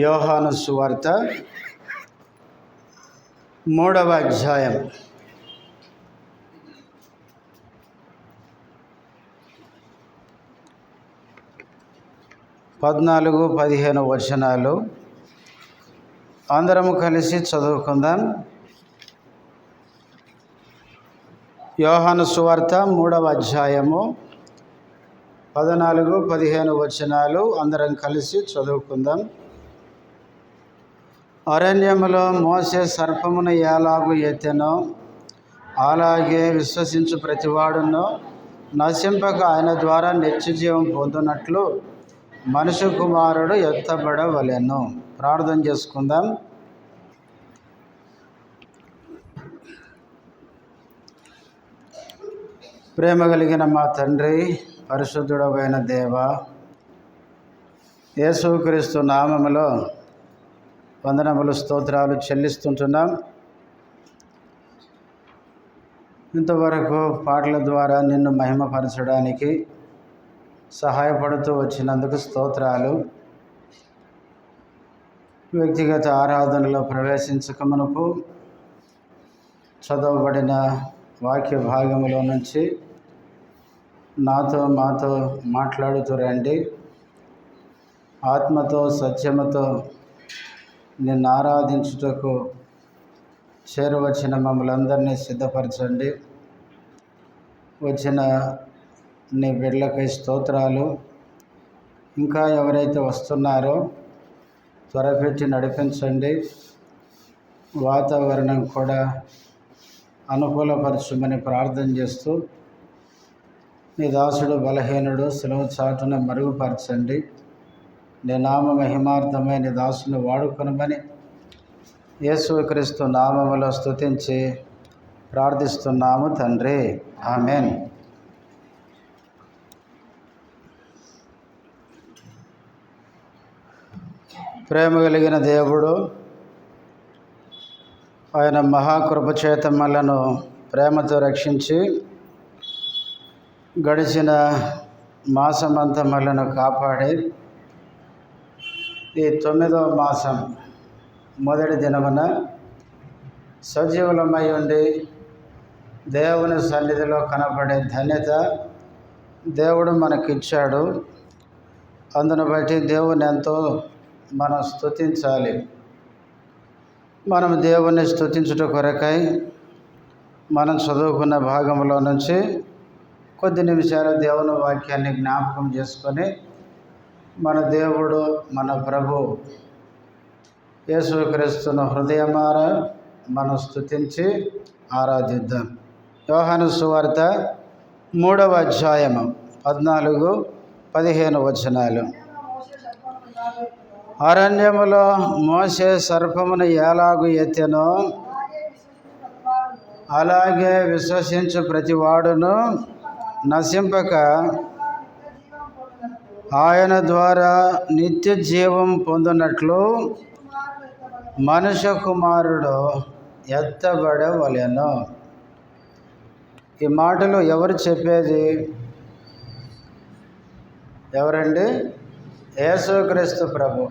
యోహాను సువార్త 3వ అధ్యాయం 14-15 వచనాలు అందరము కలిసి చదువుకుందాం. యోహాను సువార్త 3వ అధ్యాయము 14-15 వచనాలు అందరం కలిసి చదువుకుందాం. అరణ్యములో మోసే సర్పమును ఎలాగు ఎత్తెనో అలాగే విశ్వసించు ప్రతివాడును నశింపక ఆయన ద్వారా నిత్యజీవం పొందునట్లు మనుష్య కుమారుడు ఎత్తబడవలెను. ప్రార్థన చేసుకుందాం. ప్రేమ కలిగిన మా తండ్రి, పరిశుద్ధుడైన దేవ, యేసుక్రీస్తు నామములో వందనములు స్తోత్రాలు చెల్లిస్తుంటున్నాం. ఇంతవరకు పాటల ద్వారా నిన్ను మహిమపరచడానికి సహాయపడుతూ వచ్చినందుకు స్తోత్రాలు. వ్యక్తిగత ఆరాధనలో ప్రవేశించక మునుపు చదవబడిన వాక్య భాగములో నుంచి మాతో మాట్లాడుతూ రండి. ఆత్మతో సత్యముతో నిన్ను ఆరాధించుటకు చేరవచ్చిన మమ్మల్ని అందరినీ సిద్ధపరచండి. వచ్చిన నీ బిడ్డలకై స్తోత్రాలు. ఇంకా ఎవరైతే వస్తున్నారో త్వరపెట్టి నడిపించండి. వాతావరణం కూడా అనుకూలపరచమని ప్రార్థన చేస్తూ నీ దాసుడు బలహీనుడు సులువు చాటున మరుగుపరచండి. నీ నామ మహిమార్థమై నీ దాసుని వాడుకొనమని యేసుక్రీస్తు నామములో స్తుతించి ప్రార్థిస్తున్నాము తండ్రి, ఆమేన్. ప్రేమ కలిగిన దేవుడు ఆయన మహాకృప చేత మనలను ప్రేమతో రక్షించి గడిచిన మాసమంతా మనలను కాపాడి ఈ 9వ మాసం మొదటి దినమున సజీవులమై ఉండి దేవుని సన్నిధిలో కనబడే ధన్యత దేవుడు మనకిచ్చాడు. అందును బట్టి దేవుని ఎంతో మనం స్తుతించాలి. మనం దేవుని స్తుతించుట కొరకై మనం చదువుకున్న భాగంలో నుంచి కొద్ది నిమిషాలు దేవుని వాక్యాన్ని జ్ఞాపకం చేసుకొని మన దేవుడు మన ప్రభు యేసుక్రీస్తును హృదయమార మనం స్తుతించి ఆరాధిద్దాం. యోహాను సువార్త 3వ అధ్యాయము 14-15 వచనాలు. అరణ్యములో మోసే సర్పమును ఎలాగు ఎత్తెనో అలాగే విశ్వసించు ప్రతివాడును నశింపక ఆయన ద్వారా నిత్య జీవం పొందినట్లు మనుష్య కుమారుడు ఎత్తబడవలెను. ఈ మాటలు ఎవరు చెప్పేది? ఎవరండి? యేసుక్రీస్తు ప్రభు.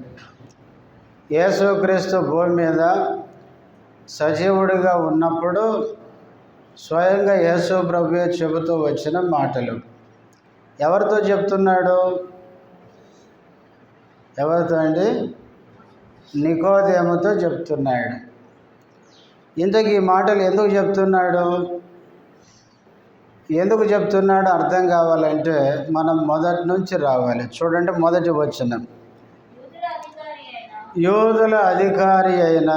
యేసుక్రీస్తు భూమి మీద సజీవుడిగా ఉన్నప్పుడు స్వయంగా యేసు ప్రభువే చెబుతూ వచ్చిన మాటలు. ఎవరితో చెప్తున్నాడు? ఎవరితో అండి? నికోదేముతో చెప్తున్నాడు. ఇంతకీ ఈ మాటలు ఎందుకు చెప్తున్నాడు? ఎందుకు చెప్తున్నాడు అర్థం కావాలంటే మనం మొదటి నుంచి రావాలి. చూడండి, మొదటి వచనం. యూదుల అధికారి అయిన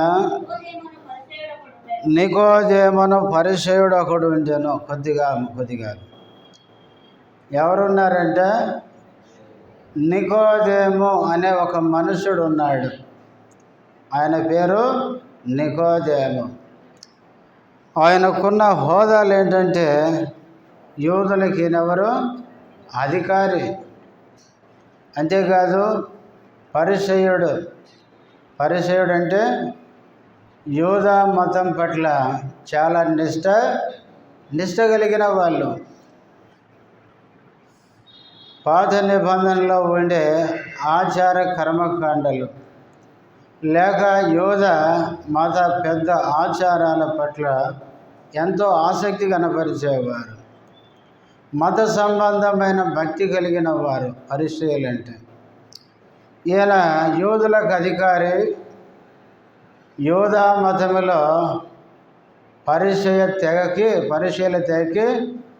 నికోదేమును పరిసయ్యుడు ఒకడు ఉండెను. కొద్దిగా ఎవరున్నారంటే నికోదేము అనే ఒక మనుషుడు ఉన్నాడు. ఆయన పేరు నికోదేము. ఆయనకున్న హోదాలు ఏంటంటే యూదులకి ఈయనెవరు? అధికారి. అంతేకాదు పరిసయ్యుడు. పరిసయ్యుడు అంటే యూదా మతం పట్ల చాలా నిష్ట కలిగిన వాళ్ళు. పాత నిబంధనలో ఉండే ఆచార కర్మకాండలు లేక యూద మత పెద్ద ఆచారాల పట్ల ఎంతో ఆసక్తి కనపరిచేవారు. మత సంబంధమైన భక్తి కలిగిన వారు పరిసయ్యులంటే. ఈయన యూదులకు అధికారి, యూదా మతములో పరిసయ్యుల తెగకి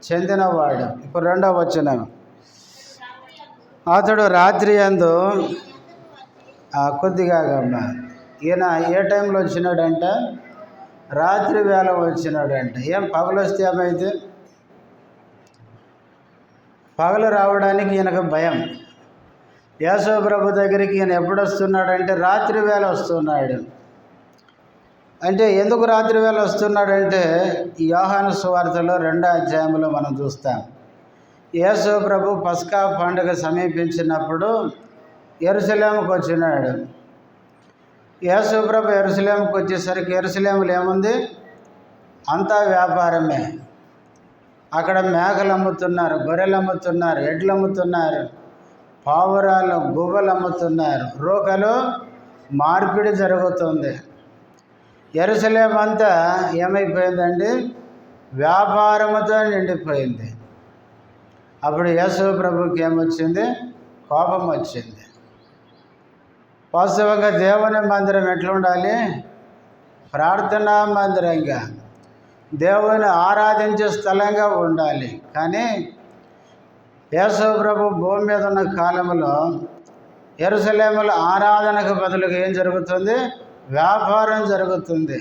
చెందినవాడు. ఇప్పుడు 2వ వచనం. అతడు రాత్రి యందు కొద్దిగా ఈయన ఏ టైంలో వచ్చినాడంట? రాత్రి వేళ వచ్చినాడంట. ఏం పగలు వస్తే ఏమైతే? పగలు రావడానికి ఈయనకు భయం. యేసు ప్రభు దగ్గరికి ఈయన ఎప్పుడు వస్తున్నాడంటే రాత్రి వేళ వస్తున్నాడు. అంటే ఎందుకు రాత్రి వేళ వస్తున్నాడంటే యోహాను సువార్తలో 2వ అధ్యాయంలో మనం చూస్తాం. యేసు ప్రభు పస్కా పండుగ సమీపించినప్పుడు యెరూషలేముకు వచ్చినాడు. యేసు ప్రభు యెరూషలేముకు వచ్చేసరికి యెరూషలేములో ఏముంది? అంతా వ్యాపారమే. అక్కడ మేకలు అమ్ముతున్నారు, గొర్రెలు అమ్ముతున్నారు, ఎడ్లు అమ్ముతున్నారు, పావురాలు, గువ్వలు అమ్ముతున్నారు, రూకలు మార్పిడి జరుగుతుంది. యెరూషలేము అంతా ఏమైపోయిందండి? వ్యాపారముతో నిండిపోయింది. అప్పుడు యేసు ప్రభుకి ఏమొచ్చింది? కోపం వచ్చింది. వాస్తవంగా దేవుని మందిరం ఎట్లా ఉండాలి? ప్రార్థనా మందిరంగా, దేవుని ఆరాధించే స్థలంగా ఉండాలి. కానీ యేసు ప్రభు భూమి మీద ఉన్న కాలంలో యెరూషలేములో ఆరాధనకు బదులుగా ఏం జరుగుతుంది? వ్యాపారం జరుగుతుంది.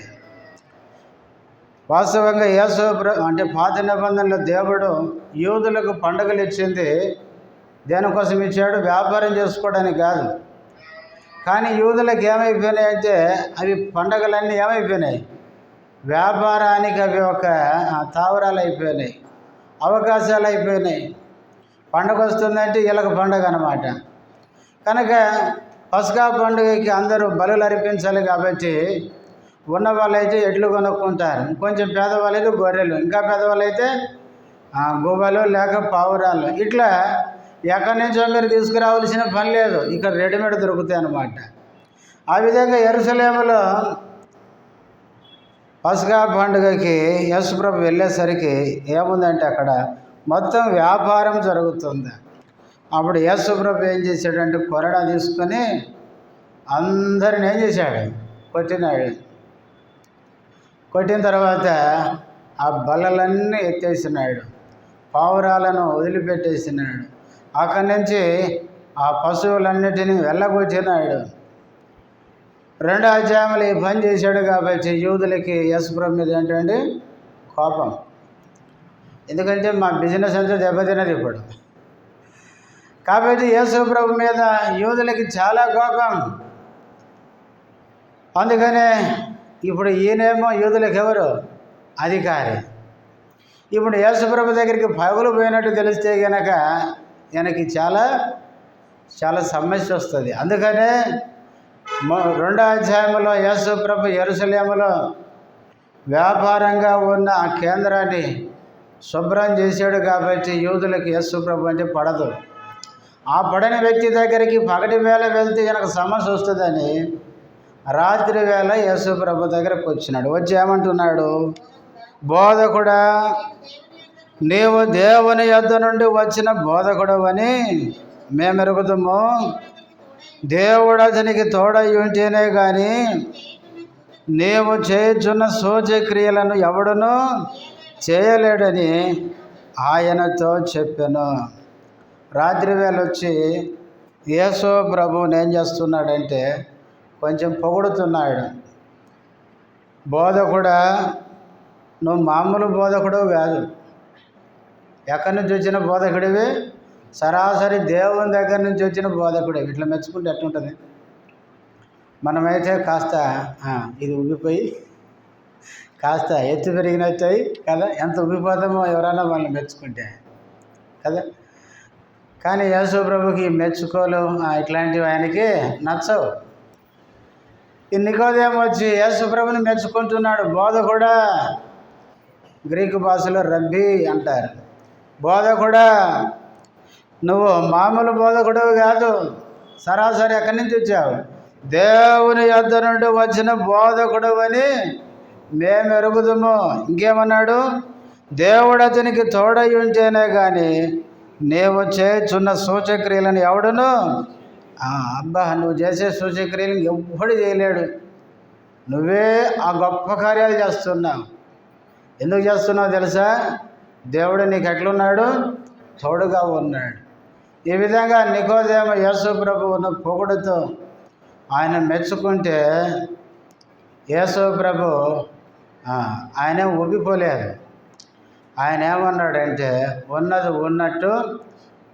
వాస్తవంగా యేసు అంటే పాత నిబంధనలో దేవుడు యూదులకు పండుగలు ఇచ్చింది దేనికోసం ఇచ్చాడు? వ్యాపారం చేసుకోవడానికి కాదు. కానీ యూదులకు ఏమైపోయినాయి అంటే అవి పండుగలన్నీ ఏమైపోయినాయి? వ్యాపారానికి అవి ఒక తావరాలు అయిపోయినాయి, అవకాశాలు అయిపోయినాయి. పండుగ వస్తుందంటే వీళ్ళకి పండుగ అన్నమాట. కనుక పస్కా పండుగకి అందరూ బలులు అర్పించాలి కాబట్టి ఉన్న వాళ్ళైతే ఎడ్లు కొనుక్కుంటారు, కొంచెం పేదవాళ్ళైతే గొర్రెలు, ఇంకా పేదవాళ్ళైతే గువ్వలు లేక పావురాలు. ఇట్లా ఎక్కడి నుంచో మీరు తీసుకురావాల్సిన పని లేదు, ఇక్కడ రెడీమేడ్ దొరుకుతాయి అన్నమాట. ఆ విధంగా యెరూషలేములో పస్కా పండుగకి యేసుప్రభు వెళ్ళేసరికి ఏముందంటే అక్కడ మొత్తం వ్యాపారం జరుగుతుంది. అప్పుడు యేసుప్రభు ఏం చేశాడంటే కొరడా తీసుకొని అందరిని ఏం చేశాడు? కొట్టినాడు. కొట్టిన తర్వాత ఆ బల్లలన్నీ ఎత్తేసినాడు, పావురాలను వదిలిపెట్టేసినాడు. అక్కడి నుంచి ఆ పశువులన్నిటినీ వెళ్ళగొట్టినాడు. 2వ అధ్యాయంలో ఈ పని చేశాడు కాబట్టి యూదులకి యేసుప్రభు మీద ఏంటంటే కోపం. ఎందుకంటే మా బిజినెస్ అంతా దెబ్బతిన్నది ఇప్పుడు. కాబట్టి యేసుప్రభు మీద యూదులకి చాలా కోపం. అందుకనే ఇప్పుడు ఈయనేమో యూదులకు ఎవరు? అధికారి. ఇప్పుడు యేసుప్రభు దగ్గరికి పగులు పోయినట్టు తెలిస్తే కనుక ఈయనకి చాలా చాలా సమస్య వస్తుంది. అందుకనే 2వ అధ్యాయంలో యేసుప్రభు యెరూషలేములో వ్యాపారంగా ఉన్న ఆ కేంద్రాన్ని శుభ్రం చేశాడు కాబట్టి యూదులకు యేసుప్రభు అంటే పడదు. ఆ పడని వ్యక్తి దగ్గరికి పగటి వేళ వెళ్తే ఈయనకు సమస్య వస్తుందని రాత్రి వేళ యేసుప్రభు దగ్గరకు వచ్చినాడు. వచ్చి ఏమంటున్నాడు? బోధకుడా, నీవు దేవుని యొద్ద నుండి వచ్చిన బోధకుడు అని మేము ఎరుగుతాము. దేవుడు అతనికి తోడై ఉంటేనే కానీ నీవు చేయుచున్న సూచక్రియలను ఎవడునూ చేయలేడని ఆయనతో చెప్పాను. రాత్రి వేళ వచ్చి యేసు ప్రభువుని ఏం చేస్తున్నాడంటే కొంచెం పొగుడుతున్నాడు. బోధకుడా, నువ్వు మామూలు బోధకుడు కాదు, ఎక్కడి నుంచి వచ్చిన బోధకుడివి? సరాసరి దేవుని దగ్గర నుంచి వచ్చిన బోధకుడే. ఇట్లా మెచ్చుకుంటే ఎట్లుంటుంది? మనమైతే కాస్త ఇది ఉబ్బిపోయి కాస్త ఎత్తు పెరిగినట్టాయి కదా, ఎంత ఉబ్బిపోతామో ఎవరైనా వాళ్ళని మెచ్చుకుంటే కదా. కానీ యేసు ప్రభుకి మెచ్చుకోలు ఇట్లాంటివి ఆయనకి నచ్చవు. ఈ నికోదేము వచ్చి యేసు ప్రభుని మెచ్చుకుంటున్నాడు. బోధకుడా, గ్రీకు భాషలో రబ్బీ అంటారు. బోధకుడా, నువ్వు మామూలు బోధకుడు కాదు, సరాసరి ఎక్కడి నుంచి వచ్చావు? దేవుని యొద్ద నుండి వచ్చిన బోధకుడు అని మేము ఎరుగుదుము. ఇంకేమన్నాడు? దేవుడు అతనికి తోడై ఉంటేనే కానీ నీవు చేస్తున్న సూచక్రియలను ఎవడును అబ్బా నువ్వు చేసే సూచక్రియలను ఎవ్వడు చేయలేడు. నువ్వే ఆ గొప్ప కార్యాలు చేస్తున్నావు. ఎందుకు చేస్తున్నావు తెలుసా? దేవుడు నీకు ఎట్లున్నాడు? తోడుగా ఉన్నాడు. ఈ విధంగా నికోదేము యేసు ప్రభువును పొగుడుతూ ఆయన మెచ్చుకుంటే యేసు ప్రభు ఆయన ఒప్పిపోలేదు. ఆయన ఏమన్నాడంటే ఉన్నది ఉన్నట్టు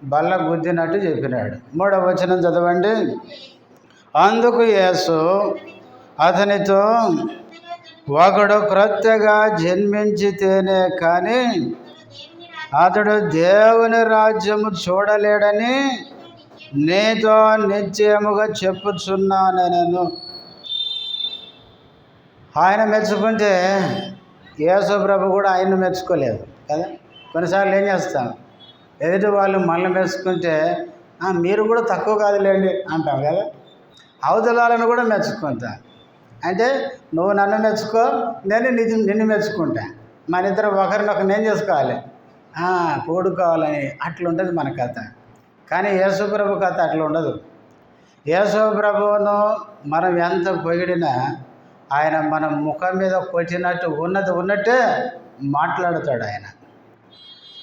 బల్ల గుద్దినట్టు చెప్పినాడు. 3వ వచనం చదవండి. అందుకు యేసు అతనితో, ఒకడు క్రొత్తగా జన్మించితేనే కానీ అతడు దేవుని రాజ్యము చూడలేడని నీతో నిశ్చయముగా చెప్పుచున్నాను నేను. ఆయన మెచ్చుకుంటే యేసు ప్రభు కూడా ఆయన్ని మెచ్చుకోలేదు కదా. కొన్నిసార్లు ఏం చేస్తాం, ఎదుటి వాళ్ళు మనల్ని మెచ్చుకుంటే మీరు కూడా తక్కువ కాదులేండి అంటాం కదా. అవతలాలను కూడా మెచ్చుకుంటా. అంటే నువ్వు నన్ను మెచ్చుకో, నేను నిన్ను మెచ్చుకుంటా. మన ఇద్దరు ఒకరినొకరు నేను చేసుకోవాలి, కూడుకోవాలని అట్లుంటుంది మన కథ. కానీ యేసు ప్రభు కథ అట్లా ఉండదు. యేసు ప్రభువును మనం ఎంత పొగిడినా ఆయన మన ముఖం మీద కొట్టినట్టు ఉన్నది ఉన్నట్టే మాట్లాడుతాడు. ఆయన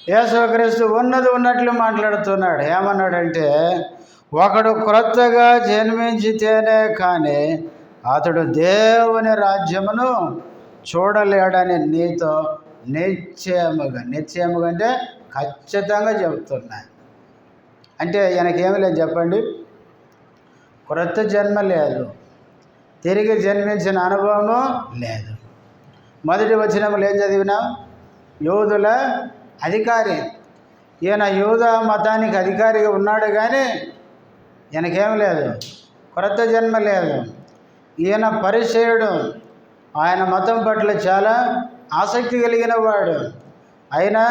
యేసుక్రీస్తు ఉన్నది ఉన్నట్లు మాట్లాడుతున్నాడు. ఏమన్నాడంటే, ఒకడు క్రొత్తగా జన్మించితేనే కానీ అతడు దేవుని రాజ్యమును చూడలేడని నీతో నిశ్చయముగా అంటే ఖచ్చితంగా చెబుతున్నా. అంటే ఆయనకేమీ లేదు చెప్పండి. క్రొత్త జన్మ లేదు, తిరిగి జన్మించిన అనుభవము లేదు. మొదటి వచనములు ఏం చదివినాం? యూదుల అధికారి. ఈయన యూద మతానికి అధికారిగా ఉన్నాడు కానీ ఈయనకేం లేదు, క్రొత్త జన్మ లేదు. ఈయన పరిసయ్యుడు. ఆయన మతం పట్ల చాలా ఆసక్తి కలిగిన వాడు. అయినా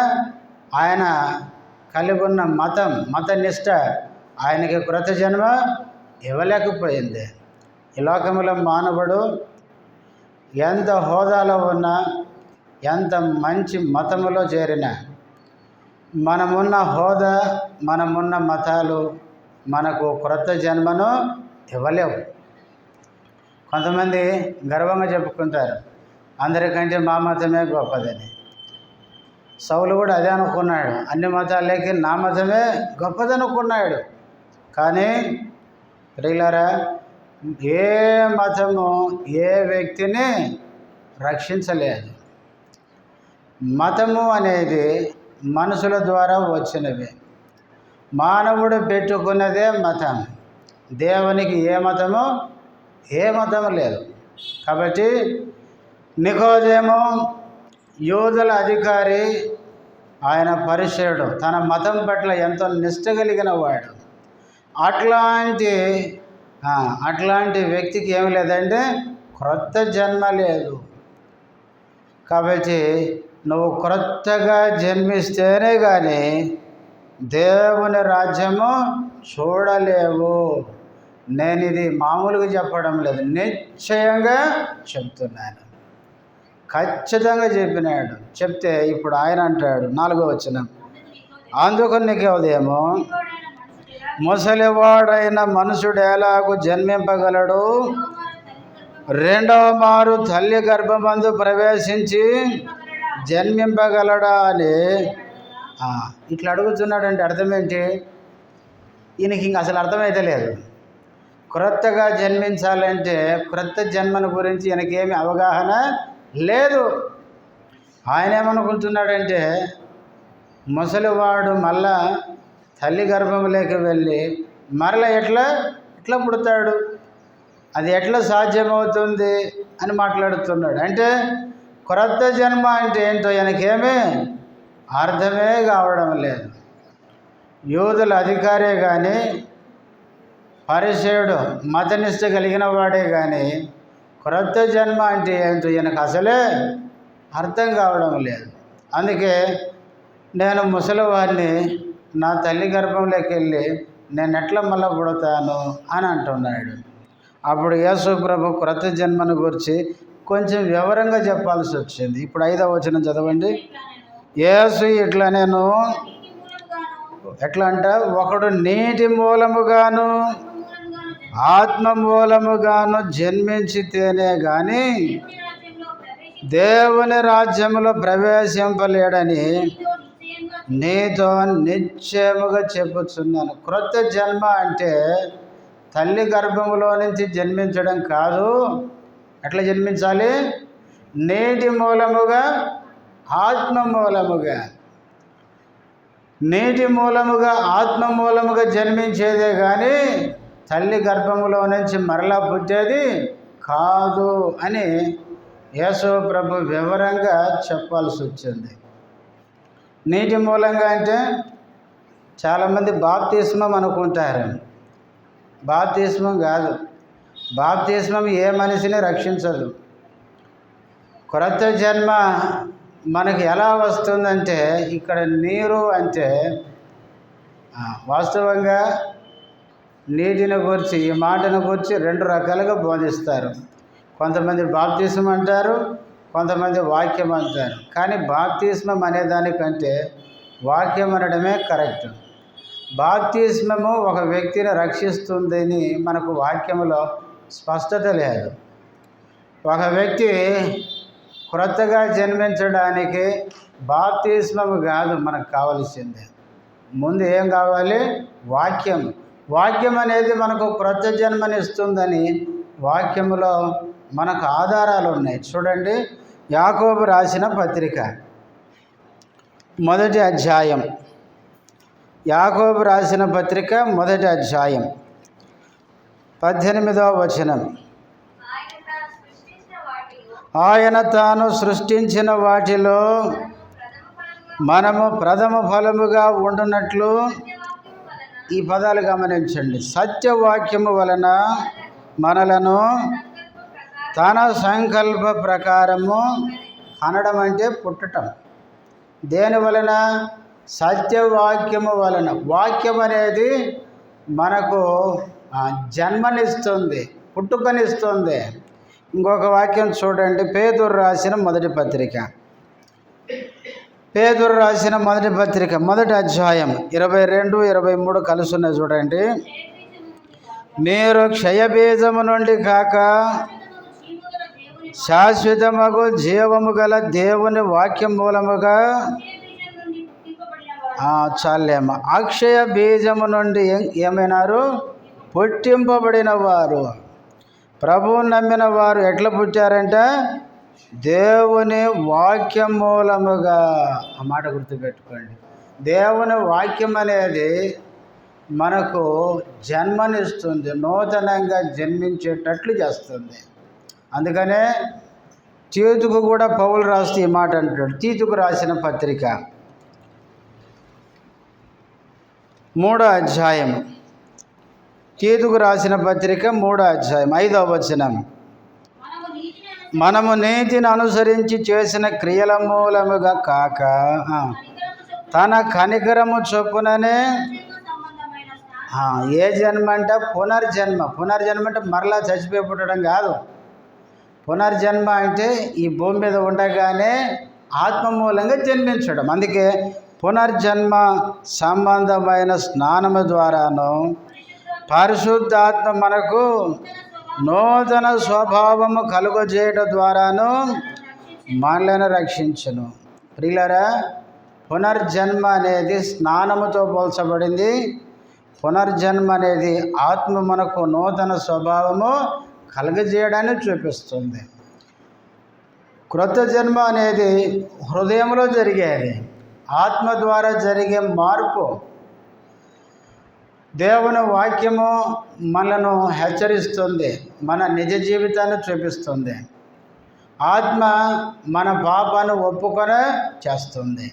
ఆయన కలిగి ఉన్న మత నిష్ట ఆయనకి క్రొత్త జన్మ ఇవ్వలేకపోయింది. ఈ లోకంలో మానవుడు ఎంత హోదాలో ఉన్నా, ఎంత మంచి మతములో చేరినా, మనమున్న హోదా, మనమున్న మతాలు మనకు క్రొత్త జన్మను ఇవ్వలేవు. కొంతమంది గర్వంగా చెప్పుకుంటారు, అందరికంటే మా మతమే గొప్పదని. సౌలు కూడా అదే అనుకున్నాడు. అన్ని మతాలకి నా మతమే గొప్పదనుకున్నాడు. కానీ ప్రియులారా, ఏ మతము ఏ వ్యక్తిని రక్షించలేదు. మతము అనేది మనుషుల ద్వారా వచ్చినవి. మానవుడు పెట్టుకున్నదే మతం. దేవునికి ఏ మతము లేదు. కాబట్టి నికోదేము యూదుల అధికారి, ఆయన పరిసయ్యుడు, తన మతం పట్ల ఎంతో నిష్ట కలిగిన వాడు. అట్లాంటి వ్యక్తికి ఏమి లేదంటే క్రొత్త జన్మ లేదు. కాబట్టి నువ్వు క్రొత్తగా జన్మిస్తేనే కానీ దేవుని రాజ్యము చూడలేవు. నేను ఇది మామూలుగా చెప్పడం లేదు, నిశ్చయంగా చెప్తున్నాను. ఖచ్చితంగా చెప్పినాడు. చెప్తే ఇప్పుడు ఆయన అంటాడు 4వ వచనం, అందుకు నికోదేము, ముసలివాడైన మనుషుడు ఎలాగూ జన్మింపగలడు? రెండవ మారు తల్లి గర్భమందు ప్రవేశించి జన్మింపగలడా అని ఇట్లా అడుగుతున్నాడంటే అర్థం ఏంటి? ఈయనకి ఇంక అసలు అర్థమైతే లేదు. క్రొత్తగా జన్మించాలంటే క్రొత్త జన్మను గురించి ఈయనకేమి అవగాహన లేదు. ఆయన ఏమనుకుంటున్నాడంటే, ముసలివాడు మళ్ళా తల్లి గర్భంలోకి వెళ్ళి మరలా ఎట్లా పుడతాడు, అది ఎట్లా సాధ్యమవుతుంది అని మాట్లాడుతున్నాడు. అంటే క్రొత్త జన్మ అంటే ఏంటో ఈయనకేమీ అర్థమే కావడం లేదు. యూదుల అధికారే కానీ, పరిసయ్యుడు మతనిష్ట కలిగిన వాడే కానీ క్రొత్త జన్మ అంటే ఏంటో ఈయనకు అసలే అర్థం కావడం లేదు. అందుకే నేను ముసలివాడిని, నా తల్లి గర్భంలోకి వెళ్ళి నేను ఎట్లా మళ్ళీ పుడతాను అని అంటున్నాడు. అప్పుడు యేసు ప్రభు క్రొత్త జన్మను గురించి కొంచెం వివరంగా చెప్పాల్సి వచ్చింది. ఇప్పుడు 5వ వచనం చదవండి. యేసు ఇట్లా నేను ఎట్లా అంట, ఒకడు నీటి మూలముగాను ఆత్మ మూలముగాను జన్మించితేనే గాని దేవుని రాజ్యములో ప్రవేశింపలేడని నీతో నిశ్చయముగా చెప్పుచున్నాను. క్రొత్త జన్మ అంటే తల్లి గర్భములో నుంచి జన్మించడం కాదు. ఎట్లా జన్మించాలి? నీటి మూలముగా ఆత్మ మూలముగా. నీటి మూలముగా ఆత్మ మూలముగా జన్మించేదే కానీ తల్లి గర్భములో నుంచి మరలా పుట్టేది కాదు అని యేసు ప్రభు వివరంగా చెప్పాల్సి వచ్చింది. నీటి మూలంగా అంటే చాలామంది బాప్తిస్మం అనుకుంటారు. బాప్తిస్మం కాదు. బాప్తిస్మం ఏ మనిషిని రక్షించదు. క్రొత్త జన్మ మనకి ఎలా వస్తుందంటే, ఇక్కడ నీరు అంటే వాస్తవంగా నీటిని గురించి, ఈ మాటను గురించి 2 రకాలుగా బోధిస్తారు. కొంతమంది బాప్తిస్మం అంటారు, కొంతమంది వాక్యం అంటారు. కానీ బాప్తిస్మం అనేదానికంటే వాక్యం అనడమే కరెక్ట్. బాప్తిస్మము ఒక వ్యక్తిని రక్షిస్తుందని మనకు వాక్యంలో స్పష్టత లేదు. ఒక వ్యక్తి క్రొత్తగా జన్మించడానికి బాప్తిస్మము కాదు మనకు కావలసింది. ముందు ఏం కావాలి? వాక్యం. వాక్యం అనేది మనకు క్రొత్త జన్మనిస్తుందని వాక్యములో మనకు ఆధారాలు ఉన్నాయి. చూడండి, యాకోబు రాసిన పత్రిక 1వ అధ్యాయం. యాకోబు రాసిన పత్రిక 1వ అధ్యాయం 18వ వచనం. ఆయన తాను సృష్టించిన వాటిలో మనము ప్రథమ ఫలముగా ఉండునట్లు, ఈ పదాలు గమనించండి, సత్యవాక్యము వలన మనలను తన సంకల్ప ప్రకారము అనడం అంటే పుట్టటం. దేని వలన? సత్యవాక్యము వలన. వాక్యం అనేది మనకు జన్మనిస్తుంది, పుట్టుకనిస్తుంది. ఇంకొక వాక్యం చూడండి, పేతురు రాసిన మొదటి పత్రిక. పేతురు రాసిన మొదటి పత్రిక 1వ అధ్యాయం 22, 23 కలుసున్నాయి చూడండి. మీరు క్షయబీజము నుండి కాక శాశ్వతమగు జీవము గల దేవుని వాక్యం మూలముగా చాలేమ అక్షయ బీజము నుండి ఏమైనారు? పుట్టింపబడిన వారు. ప్రభువుని నమ్మిన వారు ఎట్లా పుట్టారంటే దేవుని వాక్యం మూలముగా. ఆ మాట గుర్తుపెట్టుకోండి. దేవుని వాక్యం అనేది మనకు జన్మనిస్తుంది, నూతనంగా జన్మించేటట్లు చేస్తుంది. అందుకనే తీతుకు కూడా పౌలు రాస్తే ఈ మాట అంటాడు. తీతుకు రాసిన పత్రిక 3వ అధ్యాయం. తీతుకు రాసిన పత్రిక 3వ అధ్యాయం 5వ వచనం. మనము నీతిని అనుసరించి చేసిన క్రియల మూలముగా కాక తన కనికరము చొప్పుననే. ఏ జన్మ అంటే పునర్జన్మ. పునర్జన్మ అంటే మరలా చచ్చిపోయి పుట్టడం కాదు. పునర్జన్మ అంటే ఈ భూమి మీద ఉండగానే ఆత్మ మూలంగా జన్మించడం. అందుకే పునర్జన్మ సంబంధమైన స్నానము ద్వారాను పరిశుద్ధాత్మ మనకు నూతన స్వభావము కలుగజేయడం ద్వారాను మనలను రక్షించును. ప్రియులారా, పునర్జన్మ అనేది స్నానముతో పోల్చబడింది. పునర్జన్మ అనేది ఆత్మ మనకు నూతన స్వభావము కలుగజేయడాన్ని చూపిస్తుంది. క్రొత్త జన్మ అనేది హృదయంలో జరిగేది, ఆత్మ ద్వారా జరిగే మార్పు. దేవుని వాక్యము మనను హెచ్చరిస్తుంది, మన నిజ జీవితాన్ని చూపిస్తుంది. ఆత్మ మన పాపాన్ని ఒప్పుకొని చేస్తుంది.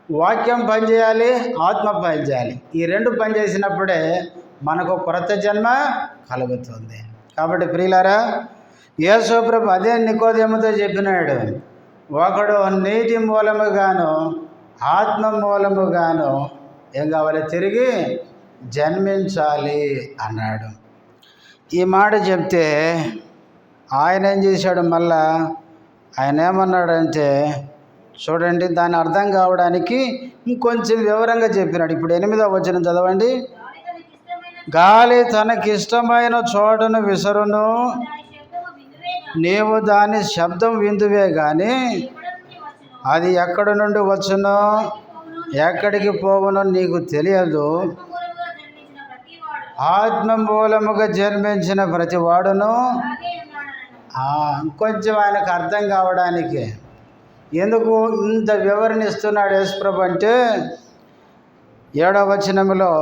వాక్యం పనిచేయాలి, ఆత్మ పనిచేయాలి. ఈ 2 పనిచేసినప్పుడే మనకు క్రొత్త జన్మ కలుగుతుంది. కాబట్టి ప్రియులారా, యేసు ప్రభు అదే నికోదేముతో చెప్పినాడు, ఒకడు నీటి మూలముగాను ఆత్మ మూలముగాను ఏం కావాలి? తిరిగి జన్మించాలి అన్నాడు. ఈ మాట చెప్తే ఆయన ఏం చేశాడు, మళ్ళా ఆయన ఏమన్నాడంటే చూడండి, దాని అర్థం కావడానికి ఇంకొంచెం వివరంగా చెప్పినాడు. ఇప్పుడు 8వ వచనం చదవండి. గాలి తనకిష్టమైన చోటను విసరును, నీవు దాని శబ్దం విందువే గాని అది ఎక్కడి నుండి వచ్చునో ఎక్కడికి పోవునో నీకు తెలియదు. ఆత్మ మూలముగా జన్మించిన ప్రతి వాడును కొంచెం ఆయనకు అర్థం కావడానికి ఎందుకు ఇంత వివరణ ఇస్తున్నాడు యేసుప్రభు అంటే, 7వ వచనంలో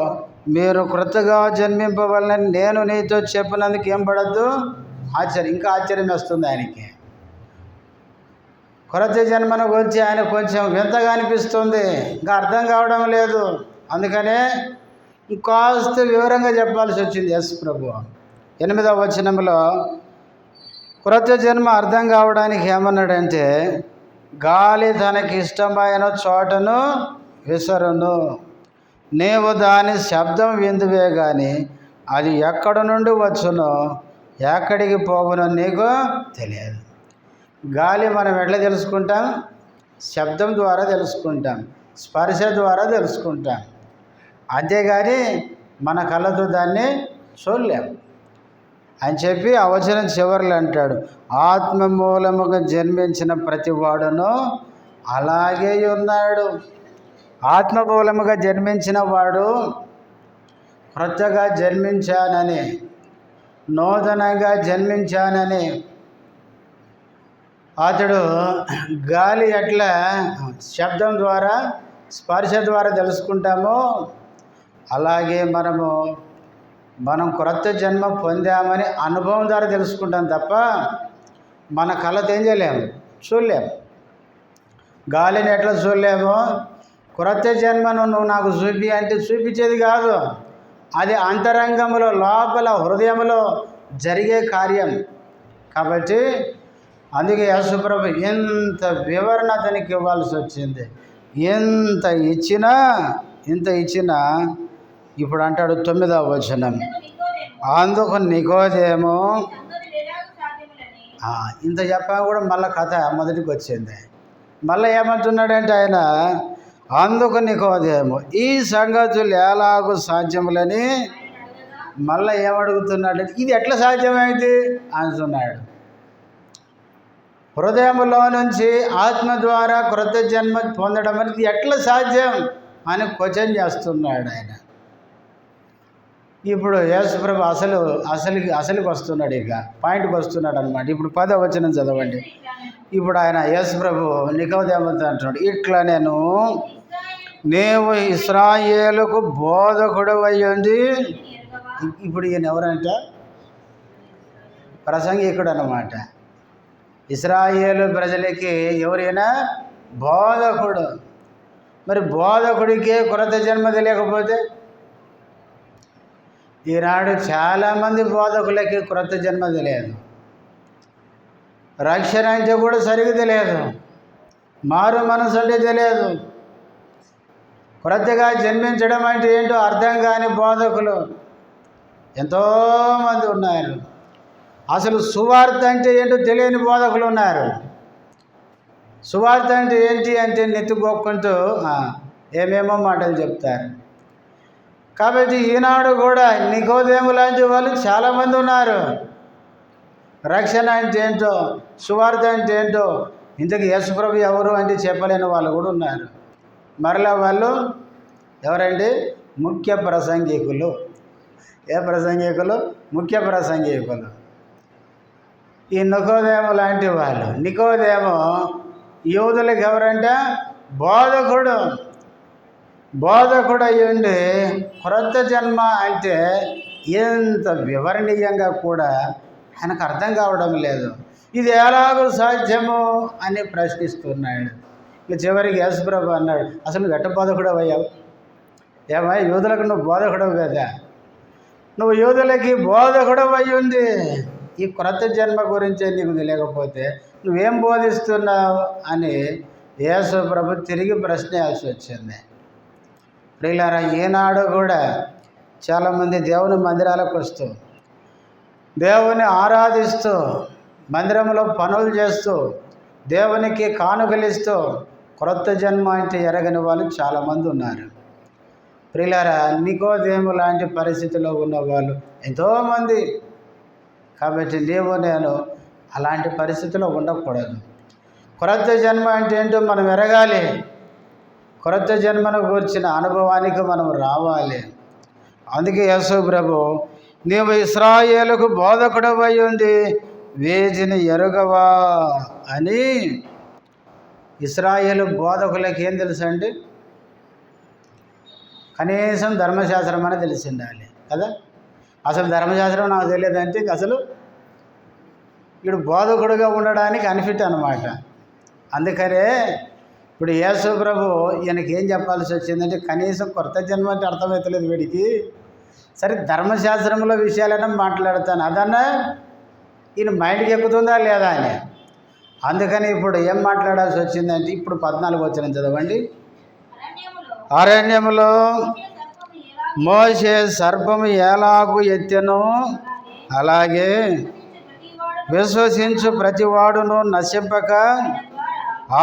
మీరు క్రొత్తగా జన్మింపవలనని నేను నీతో చెప్పినందుకు ఏం పడద్దు ఇంకా ఆశ్చర్యం వస్తుంది ఆయనకి. క్రొత్త జన్మను గురించి ఆయన కొంచెం వింతగా అనిపిస్తుంది, ఇంకా అర్థం కావడం లేదు. అందుకనే ఇంకాస్త వివరంగా చెప్పాల్సి వచ్చింది యేసుప్రభు. 8వ వచనంలో క్రొత్త జన్మ అర్థం కావడానికి ఏమన్నాడంటే, గాలి తనకి ఇష్టమైన చోటను విసరును, నీవు దాని శబ్దం విందువే కానీ అది ఎక్కడి నుండి వచ్చునో ఎక్కడికి పోవునో నీకు తెలియదు. గాలి మనం ఎట్లా తెలుసుకుంటాం? శబ్దం ద్వారా తెలుసుకుంటాం, స్పర్శ ద్వారా తెలుసుకుంటాం. అంతేగాని మన కళ్ళతో దాన్ని చూడలేం అని చెప్పి ఆ వచనం చివరిలో అంటాడు, ఆత్మ మూలముగా జన్మించిన ప్రతి వాడును అలాగే ఉన్నాడు. ఆత్మ మూలముగా జన్మించిన వాడు క్రొత్తగా జన్మించానని, నూతనంగా జన్మించానని అతడు గాలి ఎట్లా శబ్దం ద్వారా స్పర్శ ద్వారా తెలుసుకుంటామో అలాగే మనం క్రొత్త జన్మ పొందామని అనుభవం ద్వారా తెలుసుకుంటాం తప్ప మన కళ్ళతో ఏం చేయలేము, చూడలేము. గాలిని ఎట్లా చూడలేమో, క్రొత్త జన్మను నువ్వు నాకు చూపి అంటే చూపించేది కాదు, అది అంతరంగంలో లోపల హృదయంలో జరిగే కార్యం. కాబట్టి అందుకే యేసుప్రభు ఎంత వివరణ అతనికి ఇవ్వాల్సి వచ్చింది. ఇంత ఇచ్చినా ఇప్పుడు అంటాడు 9వ వచనం, అందుకు నికోదేము ఇంత చెప్పా కూడా మళ్ళీ కథ మొదటికి వచ్చింది. మళ్ళీ ఏమంటున్నాడంటే ఆయన, అందుకు నికోదేము ఈ సంగతులు ఎలాగూ సాధ్యములని మళ్ళీ ఏమడుగుతున్నాడు, ఇది ఎట్లా సాధ్యమైంది అంటున్నాడు. హృదయంలో నుంచి ఆత్మ ద్వారా క్రొత్త జన్మ పొందడం అనేది ఎట్లా సాధ్యం అని క్వశ్చన్ చేస్తున్నాడు ఆయన. ఇప్పుడు యేసుప్రభు అసలుకి వస్తున్నాడు, ఇక పాయింట్కి వస్తున్నాడు అనమాట. ఇప్పుడు 10వ వచనం చదవండి. ఇప్పుడు ఆయన యేసుప్రభు నికోదేముతో అంటున్నాడు, ఇట్లా నీవు ఇశ్రాయేలుకు బోధకుడు అయ్యింది. ఇప్పుడు ఈయన ఎవరంట? ప్రసంగికుడు అన్నమాట. ఇశ్రాయేలు ప్రజలకి ఎవరైనా బోధకుడు. మరి బోధకుడికే క్రొత్త జన్మ తెలియకపోతే, ఈనాడు చాలామంది బోధకులకి క్రొత్త జన్మ తెలియదు, రక్షణ అంటే కూడా సరిగ్గా తెలియదు, మారు మనసు అంటే తెలియదు, క్రొత్తగా జన్మించడం అంటే ఏంటో అర్థం కాని బోధకులు ఎంతోమంది ఉన్నారు. అసలు సువార్త అంటే ఏంటో తెలియని బోధకులు ఉన్నారు. సువార్త అంటే ఏంటి అంటే నెత్తుగొక్కుంటూ ఏమేమో మాటలు చెప్తారు. కాబట్టి ఈనాడు కూడా నికోదేము లాంటి వాళ్ళు చాలామంది ఉన్నారు. రక్షణ అంటే ఏంటో, సువార్త అంటే ఏంటో, ఇంతకు యేసుప్రభు ఎవరు అంటే చెప్పలేని వాళ్ళు కూడా ఉన్నారు. మరలా వాళ్ళు ఎవరండి? ముఖ్య ప్రసంగికులు. ఏ ప్రసంగికులు? ముఖ్య ప్రసంగికులు. ఈ నికోదేము లాంటి వాళ్ళు. నికోదేము యూదులకు ఎవరంటే బోధకుడు అయ్యుండి క్రొత్త జన్మ అంటే ఎంత వివరణీయంగా కూడా ఆయనకు అర్థం కావడం లేదు. ఇది ఎలాగో సాధ్యము అని ప్రశ్నిస్తున్నాడు. ఇక చివరికి యేసుప్రభు అన్నాడు, అసలు నువ్వు ఎట్ట బోధకుడు అయ్యావు? ఏమై యూదులకు నువ్వు బోధకుడవు కదా, నువ్వు యూదులకి బోధకుడు అయ్యుంది ఈ క్రొత్త జన్మ గురించే నీకు తెలియకపోతే నువ్వేం బోధిస్తున్నావు అని యేసుప్రభు తిరిగి ప్రశ్నించాల్సి వచ్చింది. ప్రియులారా, ఈనాడు కూడా చాలామంది దేవుని మందిరాలకు వస్తూ దేవుని ఆరాధిస్తూ మందిరంలో పనులు చేస్తూ దేవునికి కానుకలిస్తూ క్రొత్త జన్మ అంటే ఎరగని వాళ్ళు చాలామంది ఉన్నారు. ప్రియులారా, నికోదేము లాంటి పరిస్థితిలో ఉన్నవాళ్ళు ఎంతోమంది. కాబట్టి నేను అలాంటి పరిస్థితిలో ఉండకూడదు. క్రొత్త జన్మ అంటే ఏంటో మనం ఎరగాలి. క్రొత్త జన్మను గురించిన అనుభవానికి మనం రావాలి. అందుకే యేసు ప్రభు, నీవు ఇశ్రాయేలుకు బోధకుడవై ఉంది వీటిని ఎరుగవా అని. ఇశ్రాయేలు బోధకులకు ఏం తెలుసు అండి? కనీసం ధర్మశాస్త్రం అని తెలిసి ఉండాలి కదా. అసలు ధర్మశాస్త్రం నాకు తెలియదంటే అసలు వీడు బోధకుడుగా ఉండడానికి అన్ఫిట్ అన్నమాట. అందుకనే ఇప్పుడు యేసు ప్రభు ఈయనకి ఏం చెప్పాల్సి వచ్చిందంటే, కనీసం కొత్త జన్మ అంటే అర్థమవుతలేదు వీడికి. సరే ధర్మశాస్త్రంలో విషయాలైనా మాట్లాడతాను, అదన్నా ఈయన మైండ్కి ఎక్కుతుందా లేదా అని. అందుకని ఇప్పుడు ఏం మాట్లాడాల్సి వచ్చిందంటే, ఇప్పుడు 14 వచనం చదవండి. అరణ్యములో మోషే సర్పము ఎలాగూ ఎత్తెనో అలాగే విశ్వసించు ప్రతివాడును నశింపక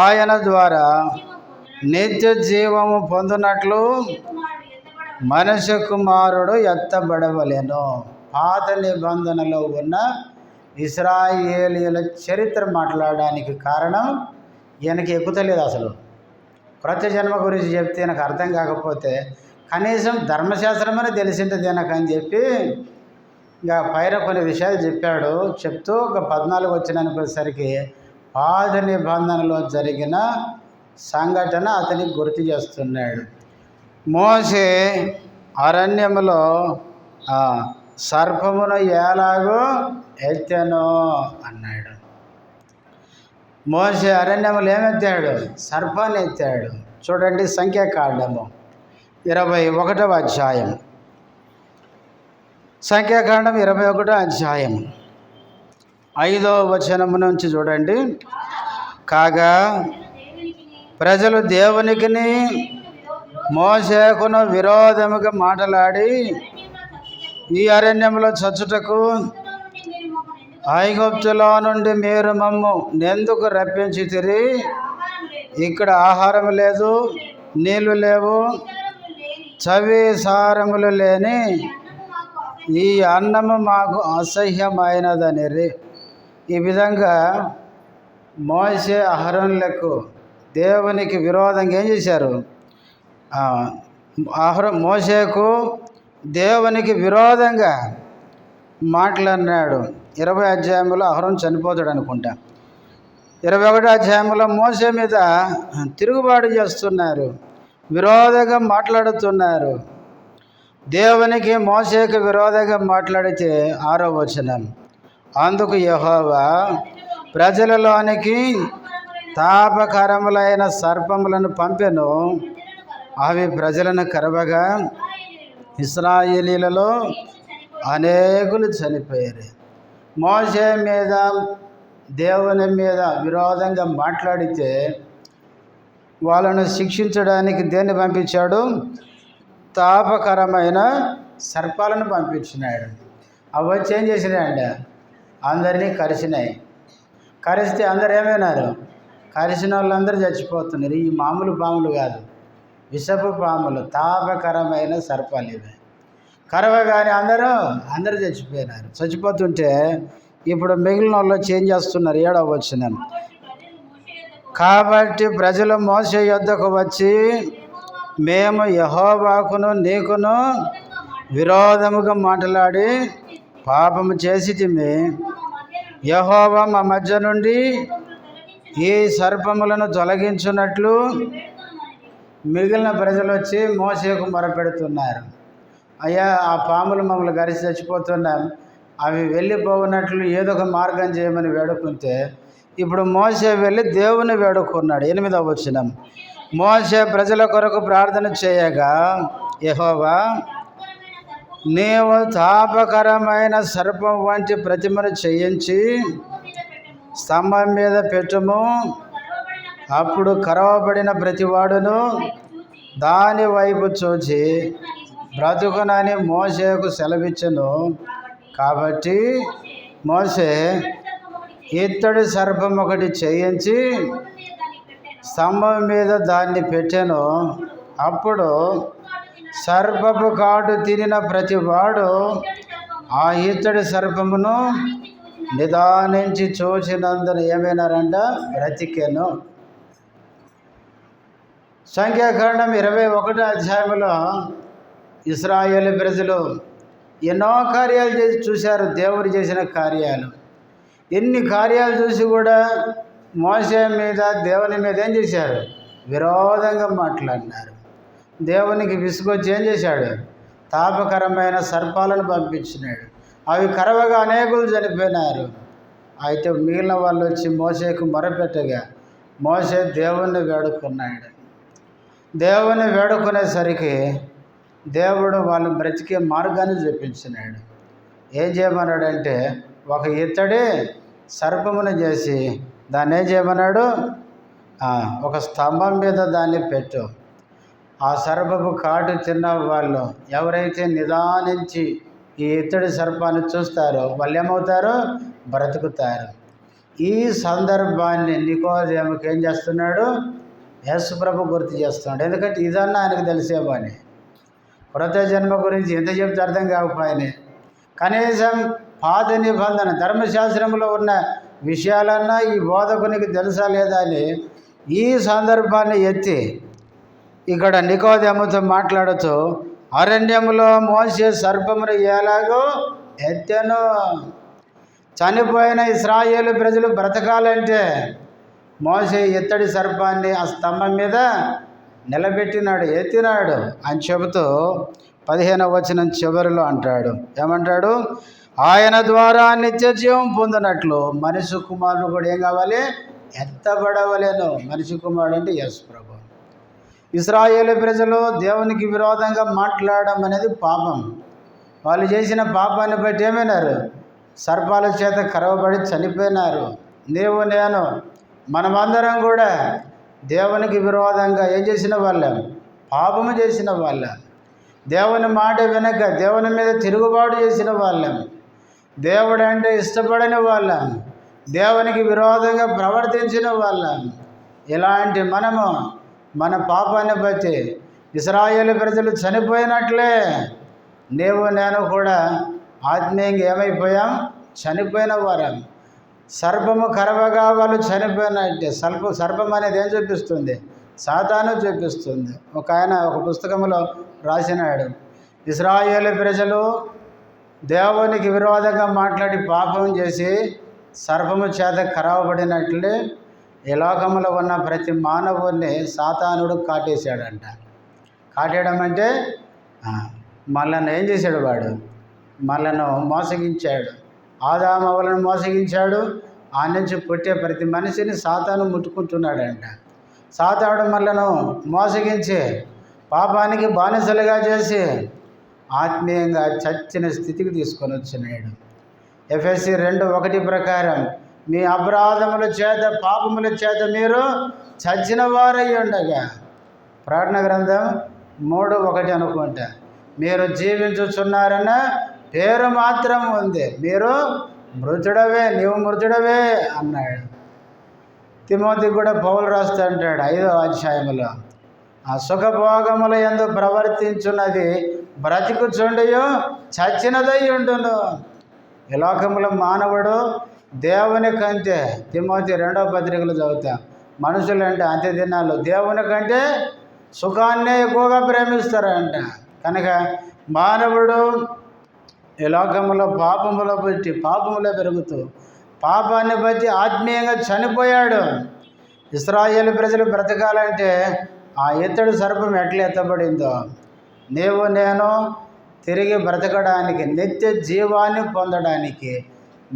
ఆయన ద్వారా నిత్య జీవము పొందినట్లు మనుష్య కుమారుడు ఎత్తబడవలెను. పాత నిబంధనలో ఉన్న ఇశ్రాయేలీయుల చరిత్ర మాట్లాడడానికి కారణం ఈయనకి ఎక్కుతలేదు. అసలు క్రొత్త జన్మ గురించి చెప్తే నాకు అర్థం కాకపోతే కనీసం ధర్మశాస్త్రం అని తెలిసింటుంది అని చెప్పి ఇంకా పైన కొన్ని విషయాలు చెప్పాడు. చెప్తూ ఒక 14 వచ్చినసరికి పాత నిబంధనలో జరిగిన సంఘటన అతనికి గుర్తు చేస్తున్నాడు. మోషే అరణ్యములో సర్పమును ఎలాగో ఎత్తెనో అన్నాడు. మోషే అరణ్యములు ఏమెత్తాడు? సర్పాన్ని ఎత్తాడు. చూడండి, సంఖ్యాకాండము 21వ అధ్యాయం. సంఖ్యాకాండం 21వ అధ్యాయం 5వ వచనము నుంచి చూడండి. కాగా ప్రజలు దేవునికిని మోషేకును విరోధముగా మాట్లాడి, ఈ అరణ్యంలో చచ్చుటకు ఐగుప్తులో నుండి మీరు మమ్ము నెందుకు రప్పించితిరి? ఇక్కడ ఆహారం లేదు, నీళ్లు లేవు, చవి సారములు లేని ఈ అన్నము మాకు అసహ్యమైనదనిరి. ఈ విధంగా మోషే అహరోనులకు దేవునికి విరోధంగా ఏం చేశారు? మోషేకు దేవునికి విరోధంగా మాట్లాడినాడు. 20 అధ్యాయంలో అహరోను చనిపోతాడు అనుకుంటా. 21 అధ్యాయంలో మోషే మీద తిరుగుబాటు చేస్తున్నారు, విరోధంగా మాట్లాడుతున్నారు. దేవునికి మోషేకు విరోధంగా మాట్లాడితే 6వ వచనం, అందుకు యెహోవా ప్రజలలోనికి తాపకరములైన సర్పములను పంపెను, అవి ప్రజలను కరవగా ఇశ్రాయేలీలలో అనేకులు చనిపోయారు. మోషే మీద దేవుని మీద విరోధంగా మాట్లాడితే వాళ్ళను శిక్షించడానికి దేన్ని పంపించాడు? తాపకరమైన సర్పాలను పంపించినాడు. అవి వచ్చి ఏం చేసినాయండి? అందరినీ కరిసినాయి. కరిస్తే అందరు ఏమైనారు? కరిసిన వాళ్ళందరూ చచ్చిపోతున్నారు. ఈ మామూలు పాములు కాదు, విషపు పాములు, తాపకరమైన సర్పాలు ఇవి. కరవగానే అందరూ చచ్చిపోయినారు. చచ్చిపోతుంటే ఇప్పుడు మిగిలిన వాళ్ళు చేంజ్ చేస్తున్నారు. 7వ వచనం, కాబట్టి ప్రజలు మోషే యొద్దకు వచ్చి, మేము యెహోవాకును నీకును విరోధముగా మాట్లాడి పాపము చేసితిమి. యెహోవా మా మధ్య నుండి ఈ సర్పములను తొలగించున్నట్లు మిగిలిన ప్రజలు వచ్చి మోషేకు మొరపెడుతున్నారు. అయ్యా, ఆ పాములు మమ్మల్ని గరిచి చచ్చిపోతున్నాం, అవి వెళ్ళిపోవున్నట్లు ఏదో ఒక మార్గం చేయమని వేడుకుంటే ఇప్పుడు మోషే వెళ్ళి దేవుని వేడుకున్నాడు. 8వ వచనం, మోషే ప్రజల కొరకు ప్రార్థన చేయగా, యెహోవా నీవు తాపకరమైన సర్పం వంటి ప్రతిమను చేయించి స్తంభం మీద పెట్టుము, అప్పుడు కరవబడిన ప్రతివాడును దాని వైపు చూచి బ్రతుకునని మోషేకు సెలవిచ్చెను. కాబట్టి మోషే ఇత్తడి సర్పం ఒకటి చేయించి స్తంభం మీద దాన్ని పెట్టాను. అప్పుడు సర్పపు కాటు తినిన ప్రతి వాడు ఆ ఇత్తడి సర్పమును నిదానించి చూసినందున ఏమైనారంట? బ్రతికెను. సంఖ్యాకాండం 21 అధ్యాయంలో ఇశ్రాయేలు ప్రజలు ఎన్నో కార్యాలు చేసి చూశారు. దేవుడు చేసిన కార్యాలు, ఎన్ని కార్యాలు చూసి కూడా మోషే మీద, దేవుని మీద ఏం చేశారు? విరోధంగా మాట్లాడినారు. దేవునికి విసుగొచ్చి ఏం చేశాడు? తాపకరమైన సర్పాలను పంపించినాడు. అవి కరవగా అనేకులు చనిపోయినారు. అయితే మిగిలిన వాళ్ళు వచ్చి మోషేకు మొరపెట్టగా మోషే దేవుణ్ణి వేడుకున్నాడు. దేవుని వేడుకునేసరికి దేవుడు వాళ్ళు బ్రతికే మార్గాన్ని చూపించినాడు. ఏం చేయమన్నాడంటే ఒక ఇత్తడి సర్పమును చేసి దాన్ని ఏం చేయమన్నాడు? ఒక స్తంభం మీద దాన్ని పెట్టు. ఆ సర్పపు కాటు తిన్న వాళ్ళు ఎవరైతే నిదానించి ఈ ఇత్తడి సర్పాన్ని చూస్తారో వాళ్ళు ఏమవుతారో? బ్రతుకుతారు. ఈ సందర్భాన్ని నికోదేముకి ఏం చేస్తున్నాడు? యేసు ప్రభు గుర్తు చేస్తున్నాడు. ఎందుకంటే ఇదన్నా ఆయనకు తెలిసే పని. కృత జన్మ గురించి ఎంత చెప్తే అర్థం కాకపోయినా కనీసం పాత నిబంధన ధర్మశాస్త్రంలో ఉన్న విషయాలన్నా ఈ బోధకునికి తెలుసా లేదా అని ఈ సందర్భాన్ని ఎత్తి ఇక్కడ నికోదేముతో మాట్లాడుతూ అరణ్యములో మోసే సర్పమును ఎలాగో ఎత్తెను. చనిపోయిన ఇశ్రాయేలు ప్రజలు బ్రతకాలంటే మోసే ఇత్తడి సర్పాన్ని ఆ స్తంభం మీద నిలబెట్టినాడు, ఎత్తినాడు అని చెబుతూ 15వ వచనం చివరిలో అంటాడు. ఏమంటాడు? ఆయన ద్వారా నిత్య జీవం పొందినట్లు మనిషి కుమారుడు కూడా ఏం కావాలి? ఎత్తబడవలేను. మనిషి కుమారుడు అంటే యేసు ప్రభు. ఇశ్రాయేలు ప్రజలు దేవునికి విరోధంగా మాట్లాడడం అనేది పాపం. వాళ్ళు చేసిన పాపాన్ని బట్టి ఏమైనారు? సర్పాల చేత కరవబడి చనిపోయినారు. నీవు నేను మనమందరం కూడా దేవునికి విరోధంగా ఏం చేసిన వాళ్ళం? పాపము చేసిన వాళ్ళం. దేవుని మాట వినక దేవుని మీద తిరుగుబాటు చేసిన వాళ్ళం. దేవుడు అంటే ఇష్టపడని వాళ్ళం. దేవునికి విరోధంగా ప్రవర్తించిన వాళ్ళం. ఇలాంటి మనము మన పాపాన్ని బట్టి ఇశ్రాయేలు ప్రజలు చనిపోయినట్లే నీవు నేను కూడా ఆత్మీయంగా ఏమైపోయాం? చనిపోయిన వారం. సర్పము కరవగా వాళ్ళు చనిపోయినట్టే. సర్పం అనేది ఏం చూపిస్తుంది? సాతాను చూపిస్తుంది. ఆయన ఒక పుస్తకంలో రాసినాడు, ఇశ్రాయేలు ప్రజలు దేవునికి విరోధంగా మాట్లాడి పాపం చేసి సర్పము చేత కరవబడినట్లే ఈ లోకంలో ఉన్న ప్రతి మానవుడిని సాతానుడు కాటేశాడంట. కాటేయడం అంటే మనల్ని ఏం చేశాడు? వాడు మనలను మోసగించాడు. ఆదాము అవ్వలను మోసగించాడు. ఆ నుంచి పుట్టే ప్రతి మనిషిని సాతాను ముట్టుకుంటున్నాడంట. సాతానుడు మనలను మోసగించి పాపానికి బానిసలుగా చేసి ఆత్మీయంగా చచ్చిన స్థితికి తీసుకొని వచ్చినాడు. ఎఫెసీ 2:1 ప్రకారం మీ అపరాధముల చేత పాపముల చేత మీరు చచ్చిన వారై ఉండగా, ప్రకటన గ్రంథం 3:1 అనుకుంటా, మీరు జీవించుచున్నారన్న పేరు మాత్రం ఉంది, మీరు మృతుడవే, నీవు మృతుడవే అన్నాడు. తిమోతి కూడా పౌలు రాస్తూ అంటాడు 5వ అధ్యాయంలో, ఆ సుఖభోగముల యందు ప్రవర్తించున్నది బ్రతికుచుండియో చచ్చినదై ఉండును. ఈ లోకములో మానవుడు దేవుని కంటే, తిమోతి 2వ పత్రికలు చదువుతాం, మనుషులంటే అంత్య దినాల్లో దేవుని కంటే సుఖాన్నే ఎక్కువగా ప్రేమిస్తారంట. కనుక మానవుడు ఈ లోకంలో పాపములో బట్టి పాపములో పెరుగుతూ పాపాన్ని బట్టి ఆత్మీయంగా చనిపోయాడు. ఇశ్రాయేలు ప్రజలు బ్రతకాలంటే ఆ ఇత్తడి సర్పం ఎట్లా ఎత్తబడిందో నీవు నేను తిరిగి బ్రతకడానికి, నిత్య జీవాన్ని పొందడానికి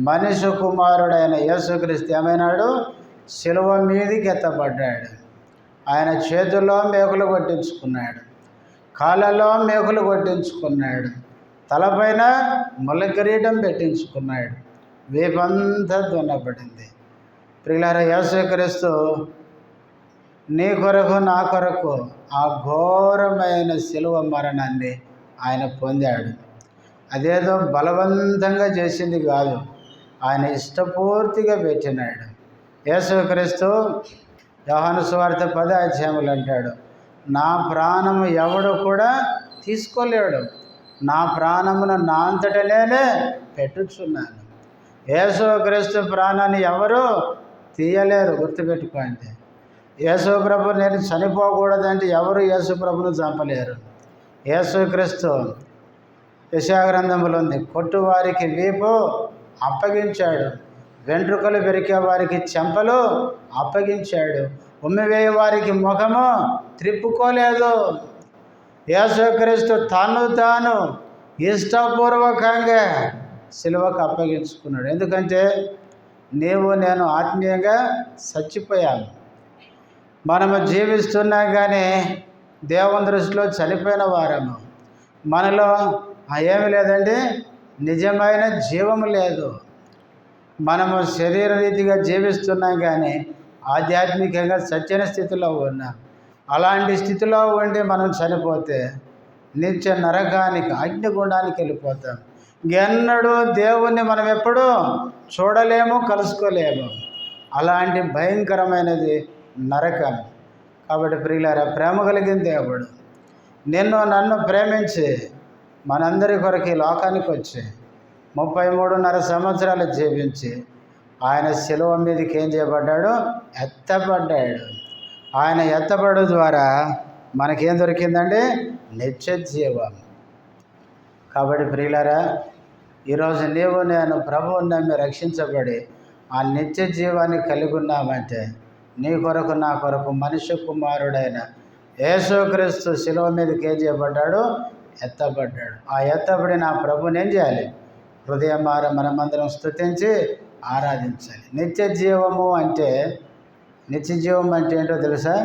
మనిషి కుమారుడైన యేసుక్రీస్తు ఏమైనాడు? శిలువ మీదికి ఎత్తబడ్డాడు. ఆయన చేతుల్లో మేకులు కొట్టించుకున్నాడు, కాళ్ళలో మేకులు కొట్టించుకున్నాడు, తలపైన ముళ్ళ కిరీటం పెట్టించుకున్నాడు, వీపంతా దున్నబడింది. ప్రియులారా, యేసుక్రీస్తు నీ కొరకు నా కొరకు ఆ ఘోరమైన శిలువ మరణాన్ని ఆయన పొందాడు. అదేదో బలవంతంగా చేసింది కాదు, ఆయన ఇష్టపూర్తిగా పెట్టినాడు. యేసుక్రీస్తు యోహాను సువార్త 10వ అధ్యాయములు అంటాడు, నా ప్రాణము ఎవడు కూడా తీసుకోలేడు, నా ప్రాణమును నా అంతట నేనే పెట్టుచున్నాను. యేసుక్రీస్తు ప్రాణాన్ని ఎవరు తీయలేరు, గుర్తుపెట్టుకోండి. యేసుప్రభు నేను చనిపోకూడదంటే ఎవరు యేసుప్రభును చంపలేరు. యేసుక్రీస్తు యెషయా గ్రంథములో ఉంది, కొట్టువారికి వీపు అప్పగించాడు, వెంట్రుకలు పెరికే వారికి చెంపలు అప్పగించాడు, ఉమ్మివేయ వారికి ముఖము త్రిప్పుకోలేదు. యేసుక్రీస్తు తాను ఇష్టపూర్వకంగా సిలువకు అప్పగించుకున్నాడు. ఎందుకంటే నీవు నేను ఆత్మీయంగా చచ్చిపోయాము. మనము జీవిస్తున్నా కానీ దేవుని దృష్టిలో చనిపోయిన వారము. మనలో ఏమి లేదండి, నిజమైన జీవము లేదు. మనము శరీర రీతిగా జీవిస్తున్నాం కానీ ఆధ్యాత్మికంగా సత్యన స్థితిలో ఉన్నాం. అలాంటి స్థితిలో ఉండి మనం చనిపోతే నిత్య నరకానికి, అగ్నిగుండానికి వెళ్ళిపోతాం. ఎన్నడూ దేవుణ్ణి మనం ఎప్పుడూ చూడలేము, కలుసుకోలేము. అలాంటి భయంకరమైనది నరకం. కాబట్టి ప్రియులారా, ప్రేమ కలిగిన దేవుడు నన్ను ప్రేమించి మనందరి కొరకు ఈ లోకానికి వచ్చి 33.5 సంవత్సరాలు జీవించి ఆయన శిలువ మీదకి ఏం చేయబడ్డాడు? ఎత్తబడ్డాడు. ఆయన ఎత్తబడు ద్వారా మనకేం దొరికిందండి? నిత్య జీవం. కాబట్టి ప్రియులారా, ఈరోజు నీవు నేను ప్రభువుని నమ్మి రక్షించబడి ఆ నిత్య జీవాన్ని కలిగి ఉన్నామంటే నీ కొరకు నా కొరకు మనిషి కుమారుడైన యేసుక్రీస్తు శిలువ మీదకి ఏం చేయబడ్డాడు? ఎత్తబడ్డాడు. ఆ ఎత్తబడిన ఆ ప్రభుని ఏం చేయాలి? హృదయమార మనమందరం స్తుతించి ఆరాధించాలి. నిత్య జీవం అంటే ఏంటో తెలుసా?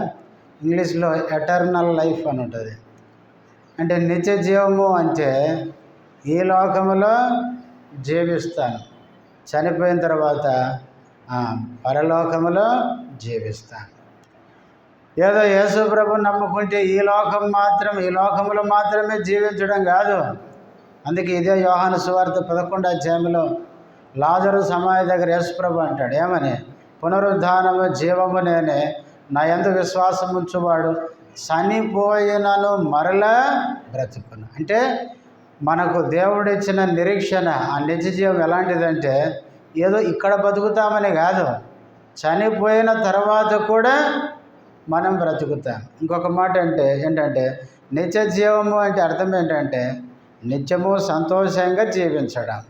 ఇంగ్లీష్లో ఎటర్నల్ లైఫ్ అని ఉంటుంది. అంటే నిత్య జీవము అంటే ఈ లోకములో జీవిస్తాను, చనిపోయిన తర్వాత పరలోకములో జీవిస్తాను. ఏదో యేసు ప్రభుని నమ్ముకుంటే ఈ లోకములో మాత్రమే జీవించడం కాదు. అందుకే ఇదే యోహాను సువార్త 11వ అధ్యాయంలో లాజరు సమాధి దగ్గర యేసు ప్రభు అంటాడు, ఏమని? పునరుద్ధానము జీవము నేనే, నా యందు విశ్వాసం ఉంచువాడు చనిపోయినను మరలా బ్రతుకును. అంటే మనకు దేవుడిచ్చిన నిరీక్షణ, ఆ నిత్య జీవం ఎలాంటిదంటే ఏదో ఇక్కడ బతుకుతామని కాదు, చనిపోయిన తర్వాత కూడా మనం బ్రతుకుతాం. ఇంకొక మాట ఏంటంటే నిత్య జీవము అంటే అర్థం ఏంటంటే నిత్యము సంతోషంగా జీవించడం.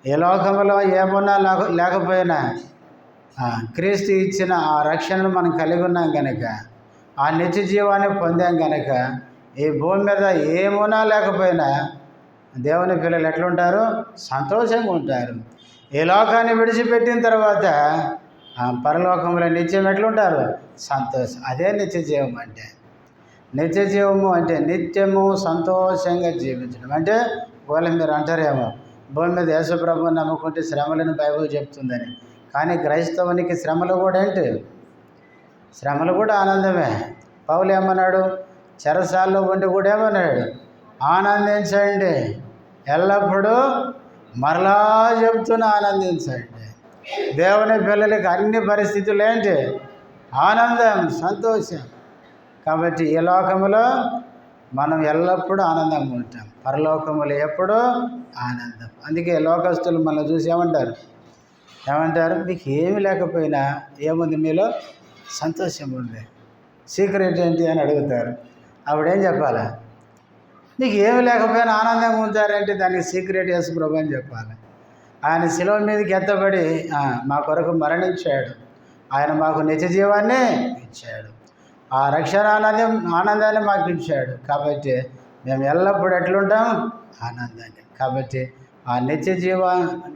ఏ లోకంలో ఏమన్నా లేకపోయినా క్రీస్తు ఇచ్చిన ఆ రక్షణను మనం కలిగి ఉన్నాం కనుక, ఆ నిత్య జీవాన్ని పొందాం కనుక ఈ భూమి మీద ఏమున్నా లేకపోయినా దేవుని పిల్లలు ఎట్లుంటారు? సంతోషంగా ఉంటారు. ఈ లోకాన్ని విడిచిపెట్టిన తర్వాత పరలోకంలో నిత్యం ఎట్లుంటారు? సంతోషం. అదే నిత్య జీవం అంటే. నిత్య జీవము అంటే నిత్యము సంతోషంగా జీవించడం. అంటే ఒకవేళ మీరు అంటారేమో, భూమి మీద యేసు ప్రభువుని నమ్ముకుంటే శ్రమలను బైబిల్ చెప్తుందని. కానీ క్రైస్తవునికి శ్రమలు కూడా ఏంటి? శ్రమలు కూడా ఆనందమే. పౌలు ఏమన్నాడు? చెరసాల్లో ఉండి కూడా ఏమన్నాడు? ఆనందించండి, ఎల్లప్పుడూ మరలా చెప్తున్నా ఆనందించండి. దేవుని పిల్లలకి అన్ని పరిస్థితులు ఏంటి? ఆనందం, సంతోషం. కాబట్టి ఈ లోకములో మనం ఎల్లప్పుడూ ఆనందంగా ఉంటాం, పరలోకములో ఎప్పుడూ ఆనందం. అందుకే లోకస్తులు మనం చూసి ఏమంటారు? మీకు ఏమి లేకపోయినా ఏముంది మీలో? సంతోషం ఉంది. సీక్రెట్ ఏంటి అని అడుగుతారు. అప్పుడేం చెప్పాలి? నీకు ఏమి లేకపోయినా ఆనందంగా ఉంటారంటే దానికి సీక్రెట్ యేసు ప్రభు అని చెప్పాలి. ఆయన శిలువ మీదకి ఎత్తబడి మా కొరకు మరణించాడు. ఆయన మాకు నిత్య జీవాన్ని ఇచ్చాడు. ఆ రక్షణ ఆనందాన్ని మాకు ఇచ్చాడు. కాబట్టి మేము ఎల్లప్పుడూ ఎట్లుంటాం? ఆనందాన్ని. కాబట్టి ఆ నిత్య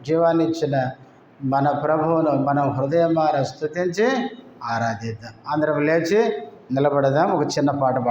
జీవాన్ని ఇచ్చిన మన ప్రభువును మనం హృదయమార స్తుతించి ఆరాధిద్దాం. అందరం లేచి నిలబడదాం. ఒక చిన్న పాట పాడదాం.